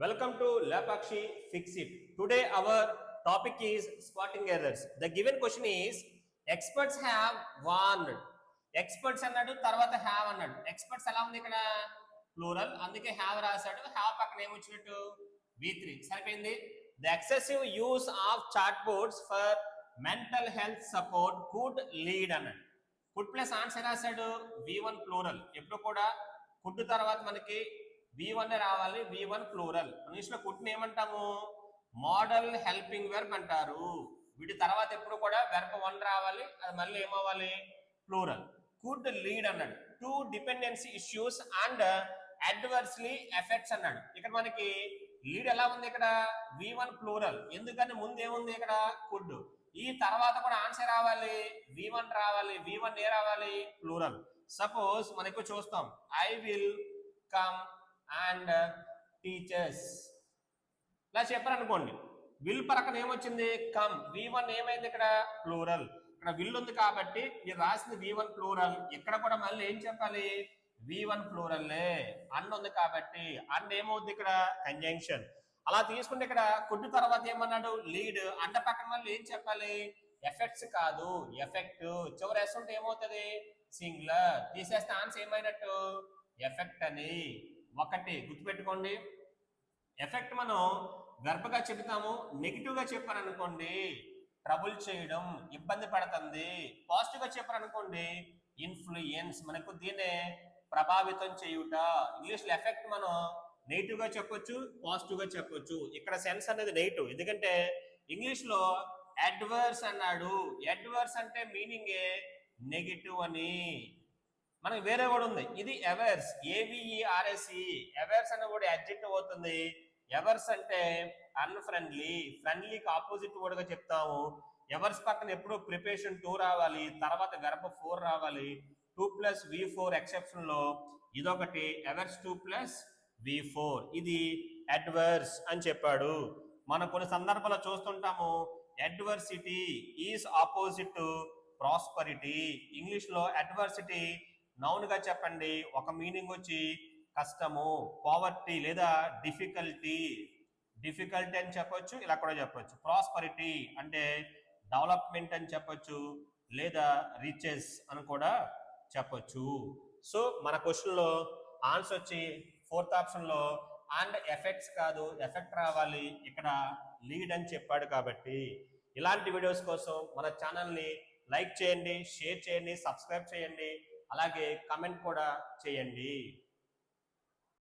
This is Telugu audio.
Welcome to Lapakshi Fix It. Today our topic is spotting errors. The given question is experts have warned. Experts అన్నాడు తర్వాత have అన్నాడు. Experts ఎలా ఉంది ఇక్కడ ప్లూరల్, అందుకే have రాశాడు. have పక్కన ఏమొచ్చినట్టు V3 సరిపోయింది. The excessive use of chatbots for mental health support could lead అన్నాడు. could ప్లస్ ఆన్సర్ రాశాడు V1 ప్లూరల్. ఎప్పుడు కూడా could తర్వాత మనకి V1 రావాలి, V1 ప్లూరల్. ఇంగ్లీష్లో కుట్ని ఏమంటాము మోడల్ హెల్పింగ్ వెర్బ్ అంటారు. వీటి తర్వాత ఎప్పుడు కూడా వెర్బ్ 1 రావాలి, అది మళ్ళీ ఏమవ్వాలి ప్లూరల్. కుడ్ లీడ్ అన్నాడు to dependency issues and adversely effects అన్నాడు. ఇక్కడ మనకి లీడ్ ఎలా ఉంది ఇక్కడ V1 ప్లూరల్, ఎందుకని ముందు ఏముంది ఇక్కడ కుడ్. ఈ తర్వాత కూడా ఆన్సర్ రావాలి V1 రావాలి, V1 ఏ రావాలి ప్లూరల్. సపోజ్ మనకు చూస్తాం I will come and teachers ఇలా చెప్పారు అనుకోండి. విల్ పక్కన ఏమొచ్చింది కమ్, V1 ఏమైంది ఇక్కడ ప్లూరల్. ఇక్కడ విల్ ఉంది కాబట్టి మీరు రాసింది V1 ప్లూరల్. ఇక్కడ కూడా మళ్ళీ ఏం చెప్పాలి V1 ప్లూరల్లే. అండ్ ఉంది కాబట్టి అండ్ ఏమవుద్ది ఇక్కడ కంజంక్షన్. అలా తీసుకుంటే ఇక్కడ కుడ్ తర్వాత ఏమన్నాడు లీడ్, అండ పక్కన మళ్ళీ ఏం చెప్పాలి ఎఫెక్ట్స్ కాదు ఎఫెక్ట్. చివరి ఎస్ ఉంటే ఏమవుతుంది సింగులర్, తీసేస్తే ఆన్సర్ ఏమైనట్టు ఎఫెక్ట్ అని. ఒకటి గుర్తుపెట్టుకోండి, ఎఫెక్ట్ మనం వెర్బ్గా చెబుతాము, నెగిటివ్ గా చెప్పారనుకోండి ట్రబుల్ చేయడం, ఇబ్బంది పడుతుంది. పాజిటివ్ గా చెప్పారనుకోండి ఇన్ఫ్లుయెన్స్, మనకు దీన్నే ప్రభావితం చేయుట. ఇంగ్లీష్ లో ఎఫెక్ట్ మనం నెగిటివ్ గా చెప్పొచ్చు, పాజిటివ్ గా చెప్పొచ్చు. ఇక్కడ సెన్స్ అనేది నెగిటివ్, ఎందుకంటే ఇంగ్లీష్ లో అడ్వర్స్ అన్నాడు. అడ్వర్స్ అంటే మీనింగ్ నెగిటివ్ అని. మనకి వేరే కూడా ఉంది, ఇది ఎవర్స్, AVERSE. ఎవర్స్ అన్న కూడా అడ్జెక్టివ్ అవుతుంది. ఎవర్స్ అంటే అన్ఫ్రెండ్లీ, ఫ్రెండ్లీకి ఆపోజిట్ వర్డ్ గా చెప్తాము. ఎవర్స్ పక్కన ఎప్పుడు ప్రిపరేషన్ 2 రావాలి, తర్వాత వెర్బ్ 4 రావాలి. 2 + V4 ఎక్సెప్షన్ లో ఇదొకటి ఎవర్స్ 2 + V4, ఇది అడ్వర్స్ అని చెప్పాడు. మనం కొన్ని సందర్భాల్లో చూస్తుంటాము adversity is opposite to prosperity. English లో అడ్వర్సిటీ నౌన్ గా చెప్పండి, ఒక మీనింగ్ వచ్చి కష్టము, పావర్టీ లేదా డిఫికల్టీ. డిఫికల్టీ అని చెప్పొచ్చు, ఇలా కూడా చెప్పొచ్చు. ప్రాస్పరిటీ అంటే డెవలప్మెంట్ అని చెప్పొచ్చు, లేదా రిచెస్ అని కూడా చెప్పొచ్చు. సో మన క్వశ్చన్ లో ఆన్సర్ వచ్చి 4th ఆప్షన్ లో అండ్ ఎఫెక్ట్స్ కాదు ఎఫెక్ట్ రావాలి, ఇక్కడ లీడ్ అని చెప్పాడు. కాబట్టి ఇలాంటి వీడియోస్ కోసం మన ఛానల్ని లైక్ చేయండి, షేర్ చేయండి, సబ్స్క్రైబ్ చేయండి, అలాగే కమెంట్ కూడా చేయండి.